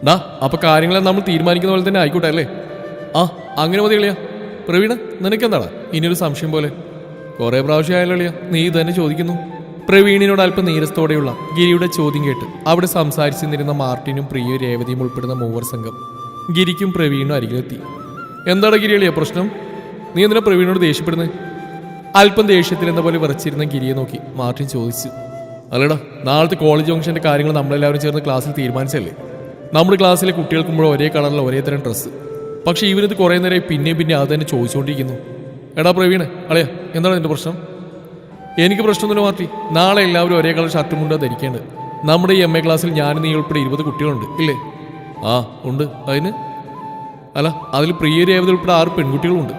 ഡാ അപ്പൊ കാര്യങ്ങളെല്ലാം നമ്മൾ തീരുമാനിക്കുന്ന പോലെ തന്നെ ആയിക്കോട്ടെ അല്ലേ? ആ അങ്ങനെ മതി കളിയാ. പ്രവീണ നിനക്കെന്താടാ ഇനിയൊരു സംശയം പോലെ? കുറെ പ്രാവശ്യം ആയാലോ കളിയാ നീ തന്നെ ചോദിക്കുന്നു. പ്രവീണിനോട് അല്പം നീരസത്തോടെയുള്ള ഗിരിയുടെ ചോദ്യം കേട്ട് അവിടെ സംസാരിച്ചു നിന്നിരുന്ന മാർട്ടിനും പ്രിയയും രേവതിയും ഉൾപ്പെടുന്ന മൂവർ സംഘം ഗിരിക്കും പ്രവീണിനും അരികിലെത്തി. എന്താണ് ഗിരികളിയാ പ്രശ്നം? നീ എന്തിനാ പ്രവീണിനോട് ദേഷ്യപ്പെടുന്നത്? അല്പം ദേഷ്യത്തിൽ എന്ന പോലെ വിറച്ചിരുന്ന ഗിരിയെ നോക്കി മാർട്ടിൻ ചോദിച്ചു. അല്ലടാ നാളത്തെ കോളേജ് ജംഗ്ഷന്റെ കാര്യങ്ങൾ നമ്മളെല്ലാവരും ചേർന്ന് ക്ലാസ്സിൽ തീരുമാനിച്ചല്ലേ? നമ്മുടെ ക്ലാസ്സിലെ കുട്ടികൾക്കുമ്പോഴും ഒരേ കളറിലെ ഒരേ തരം ഡ്രസ്സ്. പക്ഷേ ഇവരിത് കുറേ നേരമായി പിന്നെ അത് തന്നെ ചോദിച്ചുകൊണ്ടിരിക്കുന്നു. എടാ പ്രവീണ് അളയാ എന്താണ് നിന്റെ പ്രശ്നം? എനിക്ക് പ്രശ്നമൊന്നുമില്ല മാർട്ടി. നാളെ എല്ലാവരും ഒരേ കളർ ഷർട്ടും മുണ്ടോ ധരിക്കേണ്ടത്. നമ്മുടെ ഈ MA ക്ലാസ്സിൽ ഞാനും നീ ഉൾപ്പെടെ 20 കുട്ടികളുണ്ട് ഇല്ലേ? ആ ഉണ്ട്. അതിന് അല്ല അതിൽ പ്രിയ രേവതി ഉൾപ്പെടെ 6 പെൺകുട്ടികളുണ്ട്.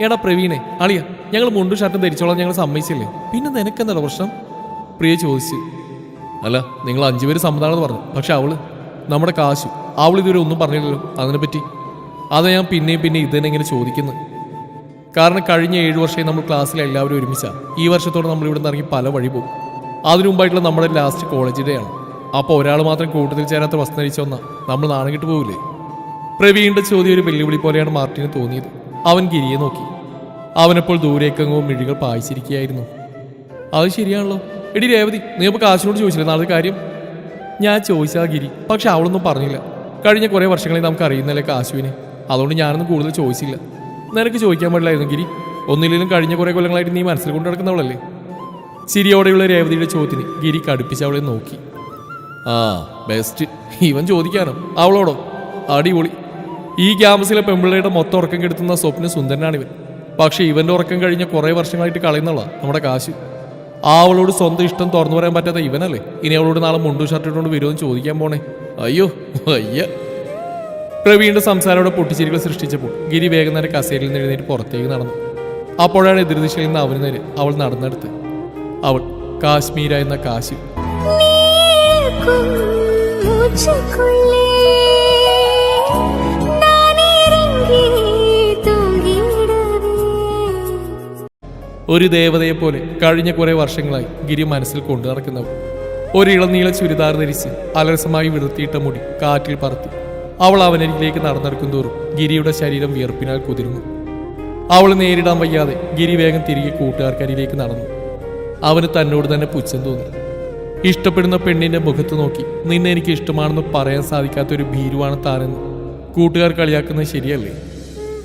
എടാ പ്രവീണെ അളിയ ഞങ്ങൾ മുണ്ടും ഷർട്ടും ധരിച്ചോളാം ഞങ്ങൾ സമ്മതിച്ചില്ലേ? പിന്നെ നിനക്കെന്താണ് പ്രശ്നം? പ്രിയ ചോദിച്ചു. അല്ല നിങ്ങൾ 5 പേര് സമ്മതാണെന്ന് പറഞ്ഞു. പക്ഷെ നമ്മുടെ കാശു ഇതുവരെ ഒന്നും പറഞ്ഞില്ലല്ലോ അതിനെപ്പറ്റി. അതാ ഞാൻ പിന്നെ ഇത് തന്നെ ഇങ്ങനെ ചോദിക്കുന്നത്. കാരണം കഴിഞ്ഞ 7 വർഷമായി നമ്മൾ ക്ലാസ്സിൽ എല്ലാവരും ഒരുമിച്ചാ. ഈ വർഷത്തോടെ നമ്മൾ ഇവിടെ നിന്ന് ഇറങ്ങി പല വഴി പോകും. അതിനു മുമ്പായിട്ടുള്ള നമ്മുടെ ലാസ്റ്റ് കോളേജ് ഡേ ആണ്. അപ്പോൾ ഒരാൾ മാത്രം കൂട്ടത്തിൽ ചേരാത്ത വസ്തു ധരിച്ചു വന്നാൽ നമ്മൾ നാണം കിട്ടു പോകില്ലേ? പ്രവീണിന്റെ ചോദ്യം ഒരു വെല്ലുവിളി പോലെയാണ് മാർട്ടിന് തോന്നിയത്. അവൻ ഗിരിയെ നോക്കി. അവനപ്പോൾ ദൂരേക്കെങ്ങോ മിഴികൾ പായിച്ചിരിക്കുകയായിരുന്നു. അത് ശരിയാണല്ലോ. എടി രേവതി നീ അപ്പോൾ കാശിനോട് ചോദിച്ചില്ലേ നാളെ കാര്യം? ഞാൻ ചോദിച്ചാ ഗിരി, പക്ഷെ അവളൊന്നും പറഞ്ഞില്ല. കഴിഞ്ഞ കുറേ വർഷങ്ങളായി നമുക്ക് അറിയുന്നല്ലേ കാശുവിനെ. അതുകൊണ്ട് ഞാനൊന്നും കൂടുതൽ ചോദിച്ചില്ല. നിനക്ക് ചോദിക്കാൻ പാടില്ലായിരുന്നു ഗിരി. ഒന്നില്ലെങ്കിലും കഴിഞ്ഞ കുറേ കൊല്ലങ്ങളായിട്ട് നീ മനസ്സിൽ കൊണ്ടു നടക്കുന്നവളല്ലേ? ചിരിയോടെയുള്ള രേവതിയുടെ ചോദ്യത്തിന് ഗിരി കടുപ്പിച്ച് അവളെ നോക്കി. ആ ബെസ്റ്റ്. ഇവൻ ചോദിക്കാനോ? അവളോടോ? അടിപൊളി. ഈ ക്യാമ്പസിലെ പെമ്പിള്ളയുടെ മൊത്തം ഉറക്കം കെടുത്തുന്ന സ്വപ്ന സുന്ദരനാണിവൻ. പക്ഷെ ഇവന്റെ ഉറക്കം കഴിഞ്ഞ കുറേ വർഷങ്ങളായിട്ട് കളയുന്നുള്ള നമ്മുടെ കാശ്. അവളോട് സ്വന്തം ഇഷ്ടം തുറന്നു പറയാൻ പറ്റാത്ത ഇവനല്ലേ ഇനി അവളോട് നാളെ മുണ്ടു ഷർട്ട് ഇട്ടുകൊണ്ട് വരുമെന്ന് ചോദിക്കാൻ പോണേ? അയ്യോ അയ്യ. പ്രവീണിന്റെ സംസാരത്തോടെ പൊട്ടിച്ചിരികൾ സൃഷ്ടിച്ചപ്പോൾ ഗിരി വേഗം നേരെ കസേരയിൽ നിന്ന് എഴുന്നേറ്റ് പുറത്തേക്ക് നടന്നു. അപ്പോഴാണ് എതിർദിശയിൽ നിന്ന് അവന് നേരെ അവൾ നടന്നെടുത്ത്. അവൾ കാശ്മീര എന്ന കാശ്. ഒരു ദേവതയെ പോലെ കഴിഞ്ഞ കുറെ വർഷങ്ങളായി ഗിരി മനസ്സിൽ കൊണ്ടു നടക്കുന്നവൾ. ഒരു ഇളനീള ചുരിദാർ ധരിച്ച് അലസമായി വിടർത്തിയിട്ട മുടി കാറ്റിൽ പറത്തി അവൾ അവനരികിലേക്ക് നടന്നെടുക്കും തോറും ഗിരിയുടെ ശരീരം വിയർപ്പിനാൽ കുതിരുന്നു. അവൾ നേരിടാൻ വയ്യാതെ ഗിരി വേഗം തിരികെ കൂട്ടുകാർക്കരിയിലേക്ക് നടന്നു. അവന് തന്നോട് തന്നെ പുച്ഛം തോന്നി. ഇഷ്ടപ്പെടുന്ന പെണ്ണിന്റെ മുഖത്ത് നോക്കി നിന്നെ എനിക്ക് ഇഷ്ടമാണെന്ന് പറയാൻ സാധിക്കാത്തൊരു ഭീരുവാണ് താനെന്ന് കൂട്ടുകാർ കളിയാക്കുന്നത് ശരിയല്ലേ?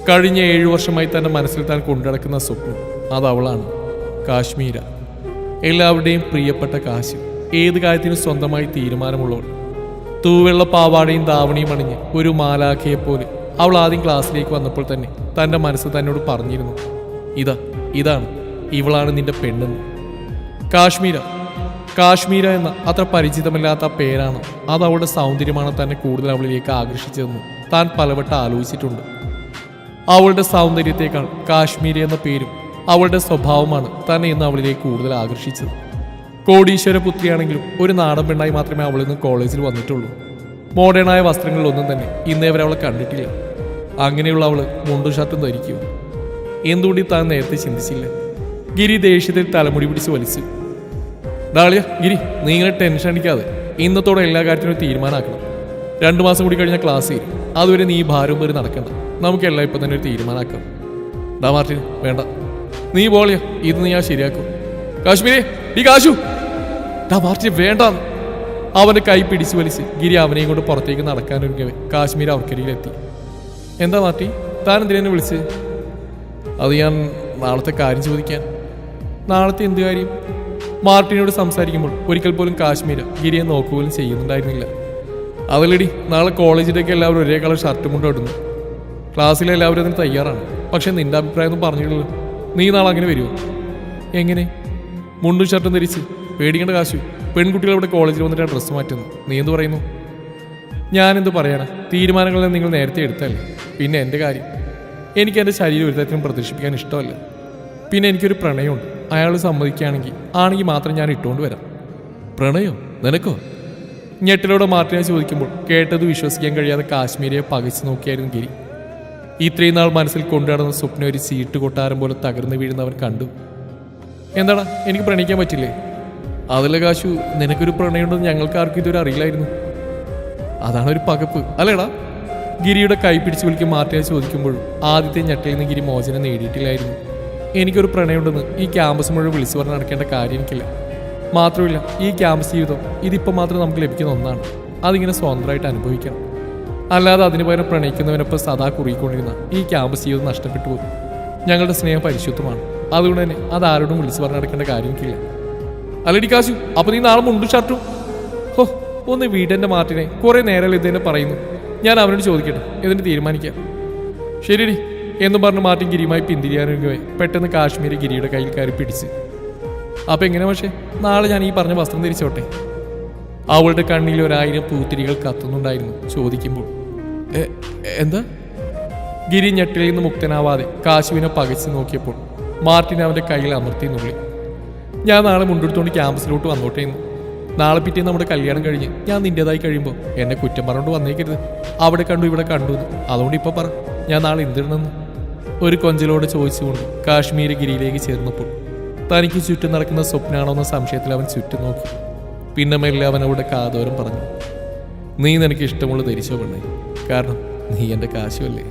കഴിഞ്ഞ 7 വർഷമായി തന്റെ മനസ്സിൽ താൻ കൊണ്ടുനടക്കുന്ന സ്വപ്നം അതവളാണ്, കാശ്മീര. എല്ലാവരുടെയും പ്രിയപ്പെട്ട കാശ്. ഏത് കാര്യത്തിനും സ്വന്തമായി തീരുമാനമുള്ളവൾ. തൂവെള്ള പാവാടയും ധാവണിയും അണിഞ്ഞ് ഒരു മാലാഖയെപ്പോലെ അവൾ ആദ്യം ക്ലാസ്സിലേക്ക് വന്നപ്പോൾ തന്നെ തൻ്റെ മനസ്സ് തന്നോട് പറഞ്ഞിരുന്നു, ഇതാണ് ഇവളാണ് നിന്റെ പെണ്ണെന്ന്. കാശ്മീര എന്ന അത്ര പരിചിതമല്ലാത്ത പേരാണ് അത് അവളുടെ സൗന്ദര്യമാണ് തന്നെ കൂടുതൽ അവളിലേക്ക് ആകർഷിച്ചതെന്ന് താൻ പലവട്ടം ആലോചിച്ചിട്ടുണ്ട്. അവളുടെ സൗന്ദര്യത്തെക്കാൾ കാശ്മീരി എന്ന പേരും അവളുടെ സ്വഭാവമാണ് തന്നെ ഇന്ന് അവളിലേക്ക് കൂടുതൽ ആകർഷിച്ചത്. കോടീശ്വര പുത്രിയാണെങ്കിലും ഒരു നാടൻ പെണ്ണായി മാത്രമേ അവളിൽ നിന്ന് കോളേജിൽ വന്നിട്ടുള്ളൂ. മോഡേണായ വസ്ത്രങ്ങളിലൊന്നും തന്നെ ഇന്നേ വരെ അവളെ കണ്ടിട്ടില്ല. അങ്ങനെയുള്ള അവള് മുണ്ടും ഷർട്ടും ധരിക്കൂ. എന്തുകൊണ്ട് താൻ നേരത്തെ ചിന്തിച്ചില്ല? ഗിരി ദേഷ്യത്തിൽ തലമുടി പിടിച്ച് വലിച്ചു. ഡാളിയ ഗിരി, നീ ഇങ്ങനെ ടെൻഷൻ അടിക്കാതെ ഇന്നത്തോടെ എല്ലാ കാര്യത്തിനും തീരുമാനമാക്കണം. 2 മാസം കൂടി കഴിഞ്ഞ ക്ലാസ് തീരും. അതുവരെ നീ ഭാരം പേര് നടക്കണ്ട. നമുക്കെല്ലാം ഇപ്പം തന്നെ ഒരു തീരുമാനമാക്കാം. ഡാ മാർട്ടിൻ വേണ്ട, നീ പോളിയ, ഇത് നീ ശരിയാക്കും. കാശ്മീരെ ഈ കാശു. ഡാ മാർട്ടിൻ വേണ്ട. അവന്റെ കൈ പിടിച്ചു വലിച്ച് ഗിരി അവനെയും കൊണ്ട് പുറത്തേക്ക് നടക്കാനൊരുങ്ങവേ കാശ്മീർ അവർക്കരികിലെത്തി. എന്താ മാർട്ടി, താൻ എന്തിനെ വിളിച്ച്? അത് ഞാൻ നാളത്തെ കാര്യം ചോദിക്കാൻ. നാളത്തെ എന്ത് കാര്യം? മാർട്ടിനോട് സംസാരിക്കുമ്പോൾ ഒരിക്കൽ പോലും കാശ്മീര ഗിരിയെ നോക്കുപോലും ചെയ്യുന്നുണ്ടായിരുന്നില്ല. അതല്ലടി, നാളെ കോളേജിലേക്ക് എല്ലാവരും ഒരേ കളർ ഷർട്ടും കൊണ്ടും ഇടുന്നു. ക്ലാസ്സിലെ എല്ലാവരും അതിന് തയ്യാറാണ്. പക്ഷെ നിന്റെ അഭിപ്രായം ഒന്നും പറഞ്ഞില്ലല്ലോ. നീ നാളെ അങ്ങനെ വരുമോ? എങ്ങനെ? മുണ്ടും ഷർട്ടും ധരിച്ച്? പേടിക്കേണ്ട കാശു, പെൺകുട്ടികൾ ഇവിടെ കോളേജിൽ വന്നിട്ട് ഡ്രസ്സ് മാറ്റുന്നു. നീ എന്ത് പറയുന്നു? ഞാനെന്ത് പറയാനാ? തീരുമാനങ്ങളെല്ലാം നിങ്ങൾ നേരത്തെ എടുത്തല്ലേ. പിന്നെ എൻ്റെ കാര്യം, എനിക്ക് എൻ്റെ ശരീരം ഒരു തരത്തിലും പ്രദർശിപ്പിക്കാൻ ഇഷ്ടമല്ല. പിന്നെ എനിക്കൊരു പ്രണയമുണ്ട്. അയാൾ സമ്മതിക്കുകയാണെങ്കിൽ മാത്രം ഞാൻ ഇട്ടുകൊണ്ട് വരാം. പ്രണയോ? നിനക്കോ? ഞെട്ടലോടെ മാർട്ടിനെ ചോദിക്കുമ്പോൾ കേട്ടത് വിശ്വസിക്കാൻ കഴിയാതെ കാശ്മീരിയെ പകച്ചു നോക്കിയായിരുന്നു ഗിരി. ഇത്രയും നാൾ മനസ്സിൽ കൊണ്ടുനടന്ന സ്വപ്നം ഒരു സീട്ട് കൊട്ടാരം പോലെ തകർന്നു വീഴുന്നവൻ കണ്ടു. എന്താണ്, എനിക്ക് പ്രണയിക്കാൻ പറ്റില്ലേ? അതല്ല കാശു, നിനക്കൊരു പ്രണയമുണ്ടെന്ന് ഞങ്ങൾക്ക് ആർക്കും ഇതുവരെ അറിയില്ലായിരുന്നു. അതാണ് ഒരു പകപ്പ് അല്ലേടാ? ഗിരിയുടെ കൈ പിടിച്ചു വിളിക്കും മാർട്ടിനെ ചോദിക്കുമ്പോഴും ആദ്യത്തെ ഞെട്ടയിൽ നിന്ന് ഗിരി മോചനം നേടിയിട്ടില്ലായിരുന്നു. എനിക്കൊരു പ്രണയമുണ്ടെന്ന് ഈ ക്യാമ്പസ് മുഴുവൻ വിളിച്ചു പറഞ്ഞ് നടക്കേണ്ട കാര്യം എനിക്കില്ല. മാത്രമല്ല ഈ ക്യാമ്പസ് ജീവിതം ഇതിപ്പോൾ മാത്രം നമുക്ക് ലഭിക്കുന്ന ഒന്നാണ്. അതിങ്ങനെ സ്വതന്ത്രമായിട്ട് അനുഭവിക്കണം. അല്ലാതെ അതിന് പകരം പ്രണയിക്കുന്നവനൊപ്പം സദാ കുറുകിക്കൊണ്ടിരുന്ന ഈ ക്യാമ്പസ് ജീവിതം നഷ്ടപ്പെട്ടു പോകും. ഞങ്ങളുടെ സ്നേഹം പരിശുദ്ധമാണ്. അതുകൊണ്ട് തന്നെ അത് ആരോടും വിളിച്ചു പറഞ്ഞ് നടക്കേണ്ട കാര്യം എനിക്കില്ല. അല്ലടി കാശു, അപ്പൊ നീ നാളെ മുണ്ടും ഷർട്ടും? ഹോ, ഒന്ന് വീടെന്റെ മാർട്ടിനെ കുറെ നേരം ഇത് തന്നെ പറയുന്നു. ഞാൻ അവനോട് ചോദിക്കട്ടെ, ഇതിന് തീരുമാനിക്കാം. ശരിയടി എന്ന് പറഞ്ഞ് മാർട്ടിൻ ഗിരിയുമായി പിന്തിരിയാനൊരുങ്ങവേ പെട്ടെന്ന് കാശ്മീരി ഗിരിയുടെ കയ്യിൽ കയറി പിടിച്ച്. അപ്പൊ എങ്ങനെ പക്ഷേ നാളെ ഞാൻ ഈ പറഞ്ഞ വസ്ത്രം ധരിച്ചോട്ടെ? അവളുടെ കണ്ണിൽ 1000 പൂത്തിരികൾ കത്തുന്നുണ്ടായിരുന്നു ചോദിക്കുമ്പോൾ. എന്താ? ഗിരി ഞെട്ടിൽ നിന്ന് മുക്തനാവാതെ കാശുവിനെ പകച്ചു നോക്കിയപ്പോൾ മാർട്ടിൻ അവന്റെ കയ്യിൽ അമർത്തി നുള്ളി. ഞാൻ നാളെ മുണ്ടെടുത്തുകൊണ്ട് ക്യാമ്പസിലോട്ട് വന്നോട്ടെ എന്ന്. നാളെ പിറ്റേ നമ്മുടെ കല്യാണം കഴിഞ്ഞ് ഞാൻ നിന്റേതായി കഴിയുമ്പോൾ എന്നെ കുറ്റം പറഞ്ഞുകൊണ്ട് വന്നേക്കരുത്. അവിടെ കണ്ടു ഇവിടെ കണ്ടു എന്ന്. അതുകൊണ്ട് ഇപ്പൊ പറ, ഞാൻ നാളെ എന്തിടണമെന്ന്? ഒരു കൊഞ്ചലോടെ ചോദിച്ചുകൊണ്ട് കാശ്മീരി ഗിരിയിലേക്ക് ചേർന്നപ്പോൾ തനിക്ക് ചുറ്റും നടക്കുന്ന സ്വപ്നാണോ എന്ന സംശയത്തിൽ അവൻ ചുറ്റും നോക്കി. പിന്നെ മെല്ലെ അവൻ അവിടെ കാതോരം പറഞ്ഞു, നീ നിനക്ക് ഇഷ്ടമുള്ള ധരിച്ചോ പെണ്ണേ, കാരണം നീ എൻ്റെ കാശുമല്ലേ.